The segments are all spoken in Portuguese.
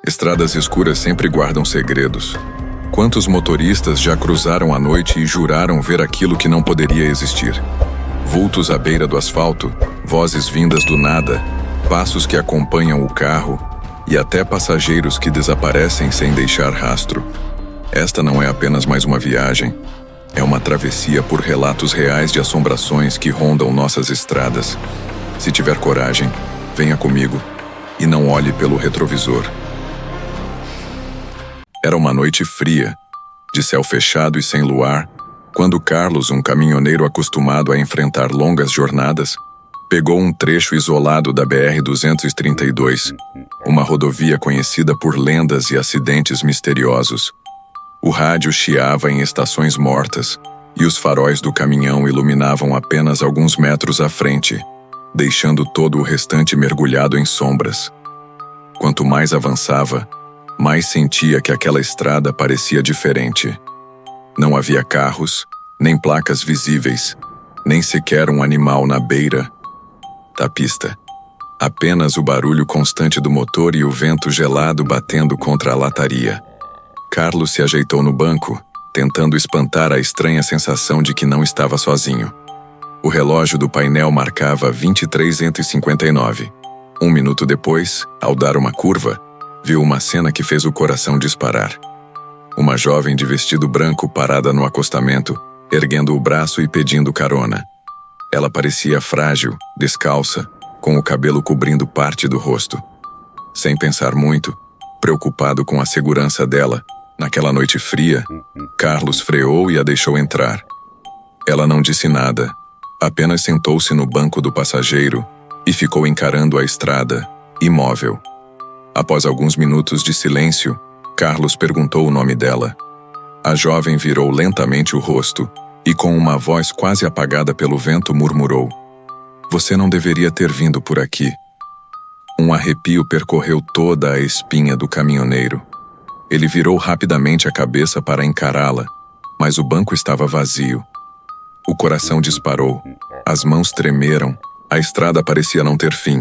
Estradas escuras sempre guardam segredos. Quantos motoristas já cruzaram a noite e juraram ver aquilo que não poderia existir? Vultos à beira do asfalto, vozes vindas do nada, passos que acompanham o carro e até passageiros que desaparecem sem deixar rastro. Esta não é apenas mais uma viagem, é uma travessia por relatos reais de assombrações que rondam nossas estradas. Se tiver coragem, venha comigo e não olhe pelo retrovisor. Era uma noite fria, de céu fechado e sem luar, quando Carlos, um caminhoneiro acostumado a enfrentar longas jornadas, pegou um trecho isolado da BR-232, uma rodovia conhecida por lendas e acidentes misteriosos. O rádio chiava em estações mortas e os faróis do caminhão iluminavam apenas alguns metros à frente, deixando todo o restante mergulhado em sombras. Quanto mais avançava, mais sentia que aquela estrada parecia diferente. Não havia carros, nem placas visíveis, nem sequer um animal na beira da pista. Apenas o barulho constante do motor e o vento gelado batendo contra a lataria. Carlos se ajeitou no banco, tentando espantar a estranha sensação de que não estava sozinho. O relógio do painel marcava 23h59. Um minuto depois, ao dar uma curva, viu uma cena que fez o coração disparar. Uma jovem de vestido branco parada no acostamento, erguendo o braço e pedindo carona. Ela parecia frágil, descalça, com o cabelo cobrindo parte do rosto. Sem pensar muito, preocupado com a segurança dela, naquela noite fria, Carlos freou e a deixou entrar. Ela não disse nada, apenas sentou-se no banco do passageiro e ficou encarando a estrada, imóvel. Após alguns minutos de silêncio, Carlos perguntou o nome dela. A jovem virou lentamente o rosto e, com uma voz quase apagada pelo vento, murmurou: "Você não deveria ter vindo por aqui." Um arrepio percorreu toda a espinha do caminhoneiro. Ele virou rapidamente a cabeça para encará-la, mas o banco estava vazio. O coração disparou, as mãos tremeram, a estrada parecia não ter fim.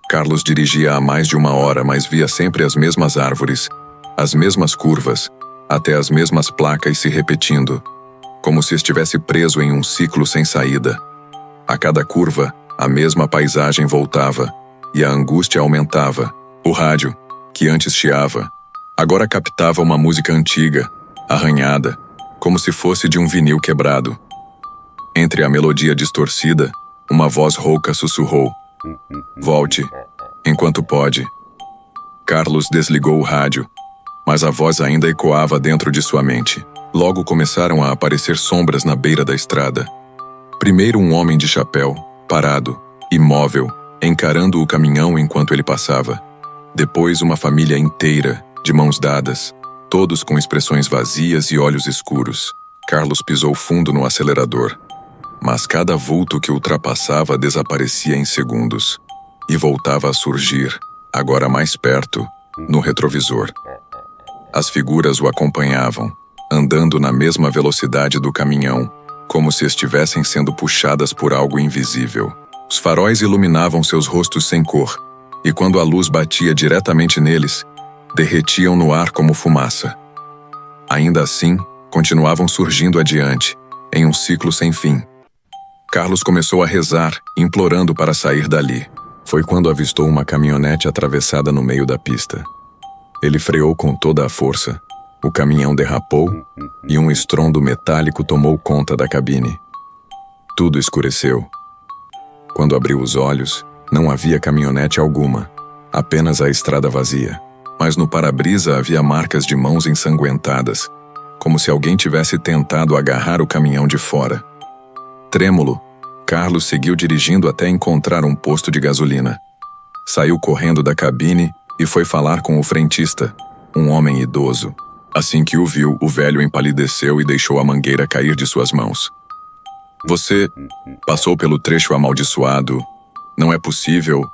Carlos dirigia há mais de uma hora, mas via sempre as mesmas árvores, as mesmas curvas, até as mesmas placas se repetindo, como se estivesse preso em um ciclo sem saída. A cada curva, a mesma paisagem voltava, e a angústia aumentava. O rádio, que antes chiava, agora captava uma música antiga, arranhada, como se fosse de um vinil quebrado. Entre a melodia distorcida, uma voz rouca sussurrou: "Volte, enquanto pode." Carlos desligou o rádio, mas a voz ainda ecoava dentro de sua mente. Logo começaram a aparecer sombras na beira da estrada. Primeiro um homem de chapéu, parado, imóvel, encarando o caminhão enquanto ele passava. Depois uma família inteira, de mãos dadas, todos com expressões vazias e olhos escuros. Carlos pisou fundo no acelerador, mas cada vulto que ultrapassava desaparecia em segundos e voltava a surgir, agora mais perto, no retrovisor. As figuras o acompanhavam, andando na mesma velocidade do caminhão, como se estivessem sendo puxadas por algo invisível. Os faróis iluminavam seus rostos sem cor, e quando a luz batia diretamente neles, derretiam no ar como fumaça. Ainda assim, continuavam surgindo adiante, em um ciclo sem fim. Carlos começou a rezar, implorando para sair dali. Foi quando avistou uma caminhonete atravessada no meio da pista. Ele freou com toda a força. O caminhão derrapou e um estrondo metálico tomou conta da cabine. Tudo escureceu. Quando abriu os olhos, não havia caminhonete alguma, apenas a estrada vazia. Mas no para-brisa havia marcas de mãos ensanguentadas, como se alguém tivesse tentado agarrar o caminhão de fora. Trêmulo, Carlos seguiu dirigindo até encontrar um posto de gasolina. Saiu correndo da cabine e foi falar com o frentista, um homem idoso. Assim que o viu, o velho empalideceu e deixou a mangueira cair de suas mãos. "Você passou pelo trecho amaldiçoado. Não é possível."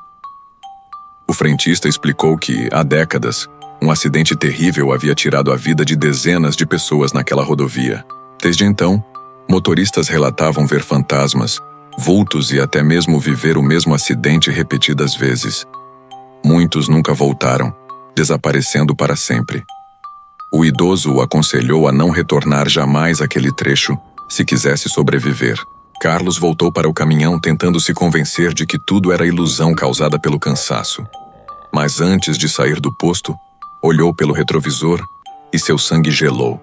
O frentista explicou que, há décadas, um acidente terrível havia tirado a vida de dezenas de pessoas naquela rodovia. Desde então, motoristas relatavam ver fantasmas, vultos e até mesmo viver o mesmo acidente repetidas vezes. Muitos nunca voltaram, desaparecendo para sempre. O idoso o aconselhou a não retornar jamais àquele trecho, se quisesse sobreviver. Carlos voltou para o caminhão tentando se convencer de que tudo era ilusão causada pelo cansaço. Mas antes de sair do posto, olhou pelo retrovisor e seu sangue gelou.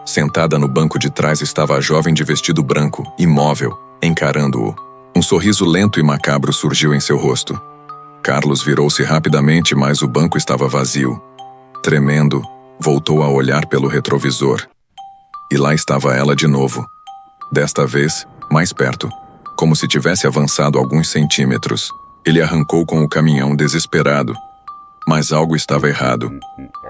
Sentada no banco de trás estava a jovem de vestido branco, imóvel, encarando-o. Um sorriso lento e macabro surgiu em seu rosto. Carlos virou-se rapidamente, mas o banco estava vazio. Tremendo, voltou a olhar pelo retrovisor. E lá estava ela de novo. Desta vez, mais perto, como se tivesse avançado alguns centímetros. Ele arrancou com o caminhão desesperado. Mas algo estava errado.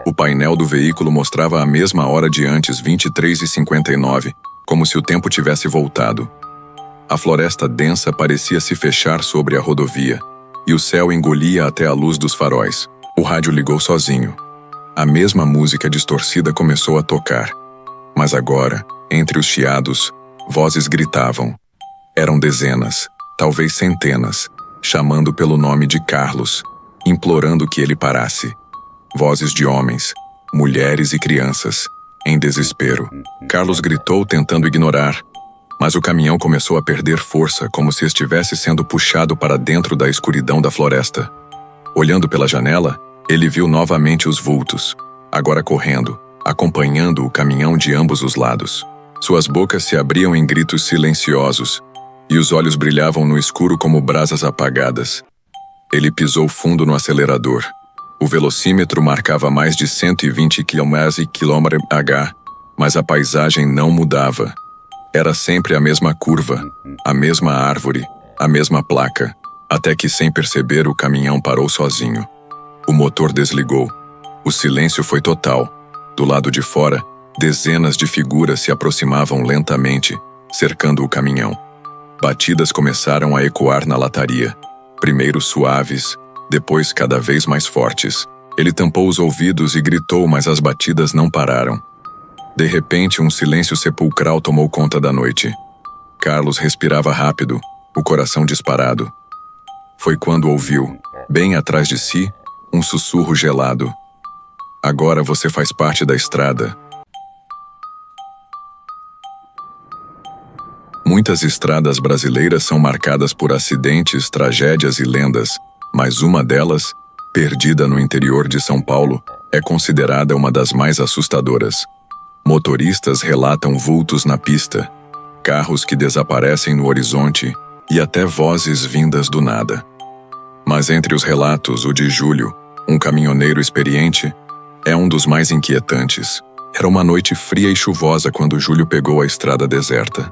O painel do veículo mostrava a mesma hora de antes, 23h59, como se o tempo tivesse voltado. A floresta densa parecia se fechar sobre a rodovia, e o céu engolia até a luz dos faróis. O rádio ligou sozinho. A mesma música distorcida começou a tocar. Mas agora, entre os chiados, vozes gritavam. Eram dezenas, talvez centenas, chamando pelo nome de Carlos, implorando que ele parasse. Vozes de homens, mulheres e crianças, em desespero. Carlos gritou tentando ignorar, mas o caminhão começou a perder força, como se estivesse sendo puxado para dentro da escuridão da floresta. Olhando pela janela, ele viu novamente os vultos, agora correndo, acompanhando o caminhão de ambos os lados. Suas bocas se abriam em gritos silenciosos, e os olhos brilhavam no escuro como brasas apagadas. Ele pisou fundo no acelerador. O velocímetro marcava mais de 120 km/h, mas a paisagem não mudava. Era sempre a mesma curva, a mesma árvore, a mesma placa, até que, sem perceber, o caminhão parou sozinho. O motor desligou. O silêncio foi total. Do lado de fora, dezenas de figuras se aproximavam lentamente, cercando o caminhão. Batidas começaram a ecoar na lataria, primeiro suaves, depois cada vez mais fortes. Ele tampou os ouvidos e gritou, mas as batidas não pararam. De repente, um silêncio sepulcral tomou conta da noite. Carlos respirava rápido, o coração disparado. Foi quando ouviu, bem atrás de si, um sussurro gelado. Agora você faz parte da estrada. Muitas estradas brasileiras são marcadas por acidentes, tragédias e lendas, mas uma delas, perdida no interior de São Paulo, é considerada uma das mais assustadoras. Motoristas relatam vultos na pista, carros que desaparecem no horizonte e até vozes vindas do nada. Mas entre os relatos, o de Júlio, um caminhoneiro experiente, é um dos mais inquietantes. Era uma noite fria e chuvosa quando Júlio pegou a estrada deserta.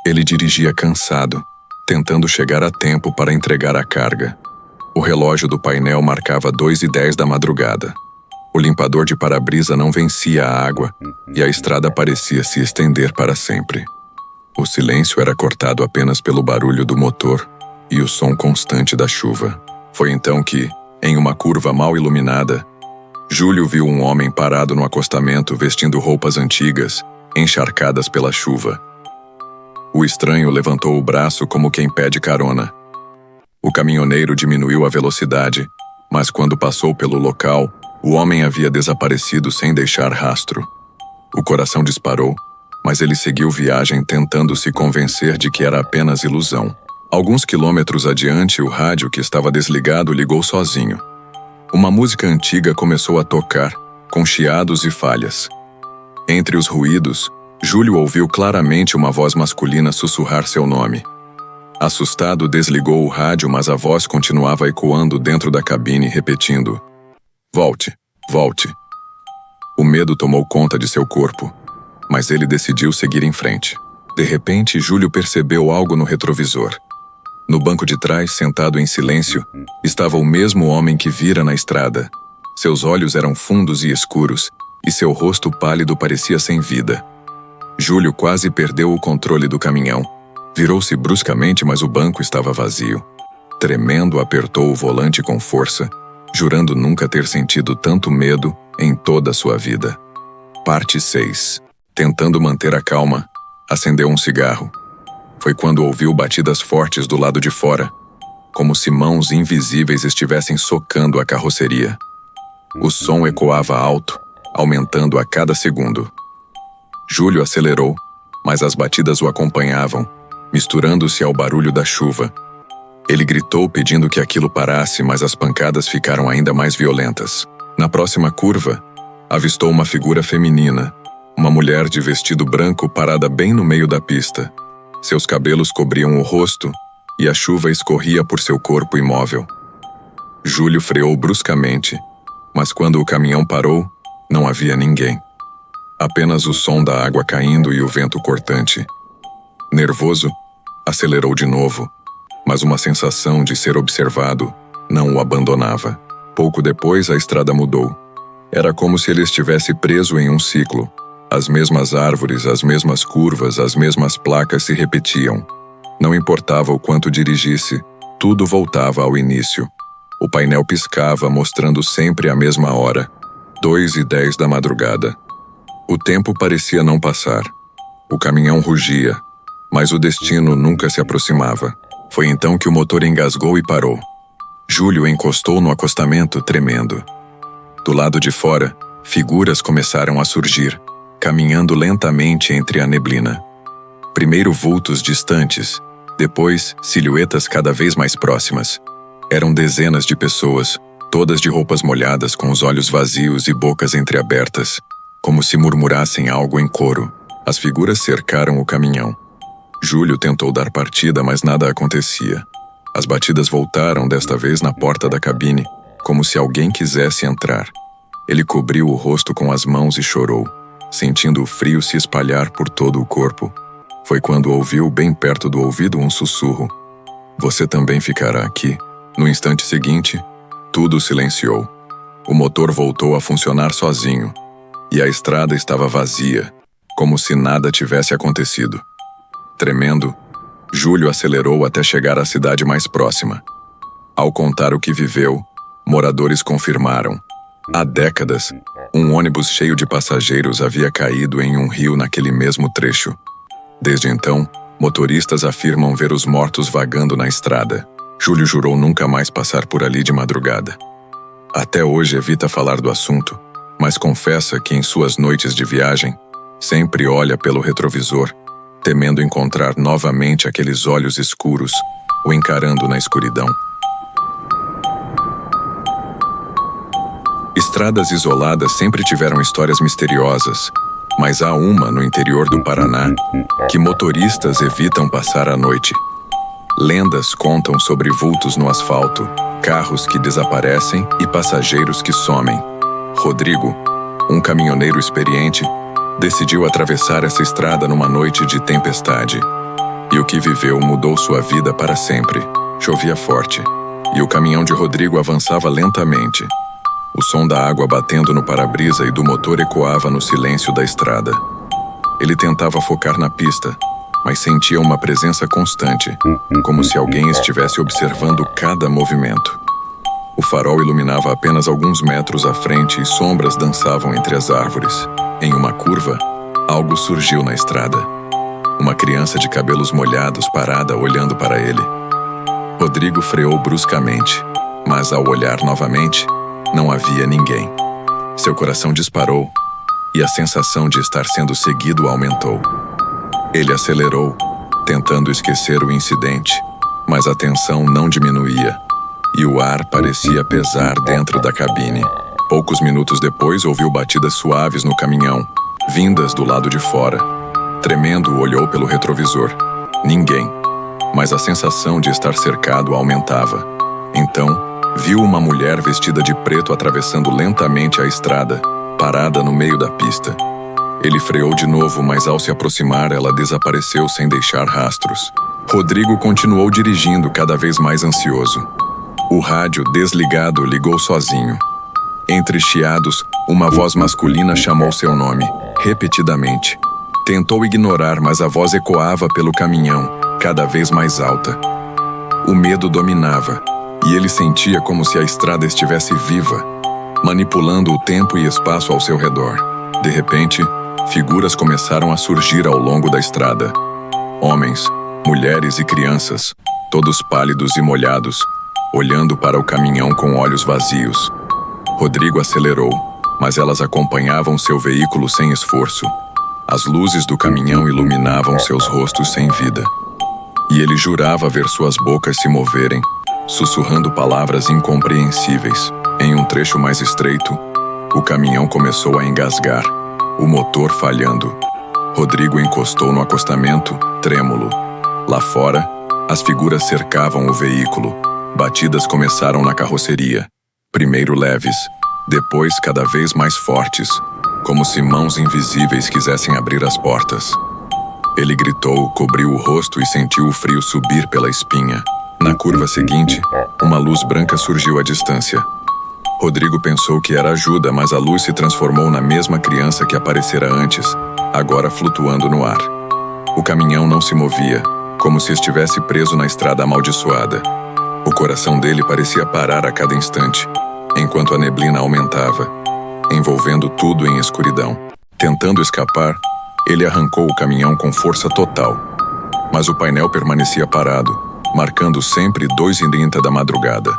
Ele dirigia cansado, tentando chegar a tempo para entregar a carga. O relógio do painel marcava 2h10 da madrugada. O limpador de para-brisa não vencia a água e a estrada parecia se estender para sempre. O silêncio era cortado apenas pelo barulho do motor e o som constante da chuva. Foi então que, em uma curva mal iluminada, Júlio viu um homem parado no acostamento vestindo roupas antigas, encharcadas pela chuva. O estranho levantou o braço como quem pede carona. O caminhoneiro diminuiu a velocidade, mas quando passou pelo local, o homem havia desaparecido sem deixar rastro. O coração disparou, mas ele seguiu viagem tentando se convencer de que era apenas ilusão. Alguns quilômetros adiante, o rádio que estava desligado ligou sozinho. Uma música antiga começou a tocar, com chiados e falhas. Entre os ruídos, Júlio ouviu claramente uma voz masculina sussurrar seu nome. Assustado, desligou o rádio, mas a voz continuava ecoando dentro da cabine, repetindo: "Volte, volte." O medo tomou conta de seu corpo, mas ele decidiu seguir em frente. De repente, Júlio percebeu algo no retrovisor. No banco de trás, sentado em silêncio, estava o mesmo homem que vira na estrada. Seus olhos eram fundos e escuros, e seu rosto pálido parecia sem vida. Júlio quase perdeu o controle do caminhão. Virou-se bruscamente, mas o banco estava vazio. Tremendo, apertou o volante com força, jurando nunca ter sentido tanto medo em toda a sua vida. Parte 6. Tentando manter a calma, acendeu um cigarro. Foi quando ouviu batidas fortes do lado de fora, como se mãos invisíveis estivessem socando a carroceria. O som ecoava alto, aumentando a cada segundo. Júlio acelerou, mas as batidas o acompanhavam, misturando-se ao barulho da chuva. Ele gritou pedindo que aquilo parasse, mas as pancadas ficaram ainda mais violentas. Na próxima curva, avistou uma figura feminina, uma mulher de vestido branco parada bem no meio da pista. Seus cabelos cobriam o rosto e a chuva escorria por seu corpo imóvel. Júlio freou bruscamente, mas quando o caminhão parou, não havia ninguém. Apenas o som da água caindo e o vento cortante. Nervoso, acelerou de novo, mas uma sensação de ser observado não o abandonava. Pouco depois, a estrada mudou. Era como se ele estivesse preso em um ciclo. As mesmas árvores, as mesmas curvas, as mesmas placas se repetiam. Não importava o quanto dirigisse, tudo voltava ao início. O painel piscava, mostrando sempre a mesma hora, 2:10 da madrugada. O tempo parecia não passar. O caminhão rugia, mas o destino nunca se aproximava. Foi então que o motor engasgou e parou. Júlio encostou no acostamento, tremendo. Do lado de fora, figuras começaram a surgir, caminhando lentamente entre a neblina. Primeiro vultos distantes, depois silhuetas cada vez mais próximas. Eram dezenas de pessoas, todas de roupas molhadas, com os olhos vazios e bocas entreabertas, como se murmurassem algo em coro. As figuras cercaram o caminhão. Júlio tentou dar partida, mas nada acontecia. As batidas voltaram, desta vez na porta da cabine, como se alguém quisesse entrar. Ele cobriu o rosto com as mãos e chorou, sentindo o frio se espalhar por todo o corpo. Foi quando ouviu, bem perto do ouvido, um sussurro. "Você também ficará aqui." No instante seguinte, tudo silenciou. O motor voltou a funcionar sozinho, e a estrada estava vazia, como se nada tivesse acontecido. Tremendo, Júlio acelerou até chegar à cidade mais próxima. Ao contar o que viveu, moradores confirmaram. Há décadas, um ônibus cheio de passageiros havia caído em um rio naquele mesmo trecho. Desde então, motoristas afirmam ver os mortos vagando na estrada. Júlio jurou nunca mais passar por ali de madrugada. Até hoje evita falar do assunto, mas confessa que em suas noites de viagem, sempre olha pelo retrovisor, temendo encontrar novamente aqueles olhos escuros, o encarando na escuridão. Estradas isoladas sempre tiveram histórias misteriosas, mas há uma no interior do Paraná que motoristas evitam passar a noite. Lendas contam sobre vultos no asfalto, carros que desaparecem e passageiros que somem. Rodrigo, um caminhoneiro experiente, decidiu atravessar essa estrada numa noite de tempestade. E o que viveu mudou sua vida para sempre. Chovia forte, e o caminhão de Rodrigo avançava lentamente. O som da água batendo no para-brisa e do motor ecoava no silêncio da estrada. Ele tentava focar na pista, mas sentia uma presença constante, como se alguém estivesse observando cada movimento. O farol iluminava apenas alguns metros à frente e sombras dançavam entre as árvores. Em uma curva, algo surgiu na estrada. Uma criança de cabelos molhados parada olhando para ele. Rodrigo freou bruscamente, mas ao olhar novamente, não havia ninguém. Seu coração disparou e a sensação de estar sendo seguido aumentou. Ele acelerou, tentando esquecer o incidente, mas a tensão não diminuía e o ar parecia pesar dentro da cabine. Poucos minutos depois, ouviu batidas suaves no caminhão, vindas do lado de fora. Tremendo, olhou pelo retrovisor. Ninguém, mas a sensação de estar cercado aumentava. Então, viu uma mulher vestida de preto atravessando lentamente a estrada, parada no meio da pista. Ele freou de novo, mas ao se aproximar, ela desapareceu sem deixar rastros. Rodrigo continuou dirigindo, cada vez mais ansioso. O rádio, desligado, ligou sozinho. Entre chiados, uma voz masculina chamou seu nome, repetidamente. Tentou ignorar, mas a voz ecoava pelo caminhão, cada vez mais alta. O medo dominava, e ele sentia como se a estrada estivesse viva, manipulando o tempo e espaço ao seu redor. De repente, figuras começaram a surgir ao longo da estrada. Homens, mulheres e crianças, todos pálidos e molhados, olhando para o caminhão com olhos vazios. Rodrigo acelerou, mas elas acompanhavam seu veículo sem esforço. As luzes do caminhão iluminavam seus rostos sem vida. E ele jurava ver suas bocas se moverem, sussurrando palavras incompreensíveis. Em um trecho mais estreito, o caminhão começou a engasgar, o motor falhando. Rodrigo encostou no acostamento, trêmulo. Lá fora, as figuras cercavam o veículo. Batidas começaram na carroceria, primeiro leves, depois cada vez mais fortes, como se mãos invisíveis quisessem abrir as portas. Ele gritou, cobriu o rosto e sentiu o frio subir pela espinha. Na curva seguinte, uma luz branca surgiu à distância. Rodrigo pensou que era ajuda, mas a luz se transformou na mesma criança que aparecera antes, agora flutuando no ar. O caminhão não se movia, como se estivesse preso na estrada amaldiçoada. O coração dele parecia parar a cada instante, enquanto a neblina aumentava, envolvendo tudo em escuridão. Tentando escapar, ele arrancou o caminhão com força total, mas o painel permanecia parado, marcando sempre 2h30 da madrugada.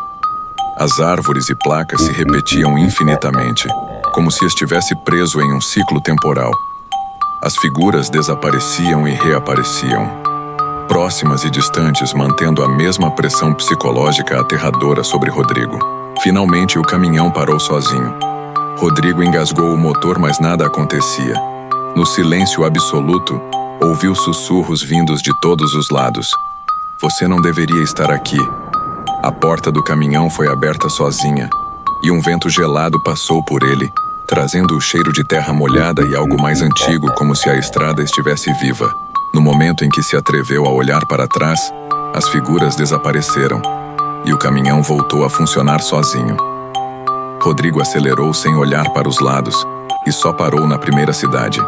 As árvores e placas se repetiam infinitamente, como se estivesse preso em um ciclo temporal. As figuras desapareciam e reapareciam, próximas e distantes, mantendo a mesma pressão psicológica aterradora sobre Rodrigo. Finalmente, o caminhão parou sozinho. Rodrigo engasgou o motor, mas nada acontecia. No silêncio absoluto, ouviu sussurros vindos de todos os lados. Você não deveria estar aqui. A porta do caminhão foi aberta sozinha, e um vento gelado passou por ele, trazendo o cheiro de terra molhada e algo mais antigo, como se a estrada estivesse viva. No momento em que se atreveu a olhar para trás, as figuras desapareceram, e o caminhão voltou a funcionar sozinho. Rodrigo acelerou sem olhar para os lados, e só parou na primeira cidade.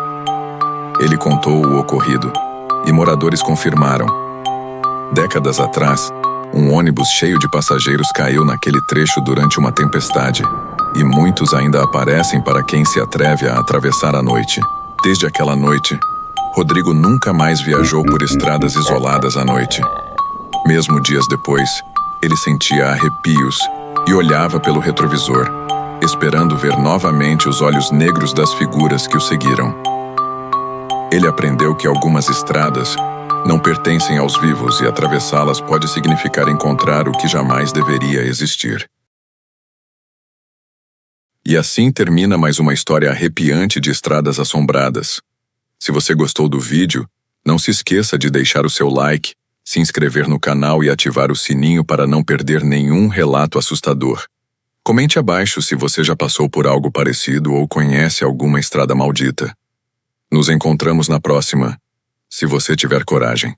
Ele contou o ocorrido, e moradores confirmaram. Décadas atrás, um ônibus cheio de passageiros caiu naquele trecho durante uma tempestade, e muitos ainda aparecem para quem se atreve a atravessar a noite. Desde aquela noite, Rodrigo nunca mais viajou por estradas isoladas à noite. Mesmo dias depois, ele sentia arrepios e olhava pelo retrovisor, esperando ver novamente os olhos negros das figuras que o seguiram. Ele aprendeu que algumas estradas não pertencem aos vivos e atravessá-las pode significar encontrar o que jamais deveria existir. E assim termina mais uma história arrepiante de Estradas Assombradas. Se você gostou do vídeo, não se esqueça de deixar o seu like, se inscrever no canal e ativar o sininho para não perder nenhum relato assustador. Comente abaixo se você já passou por algo parecido ou conhece alguma estrada maldita. Nos encontramos na próxima, se você tiver coragem.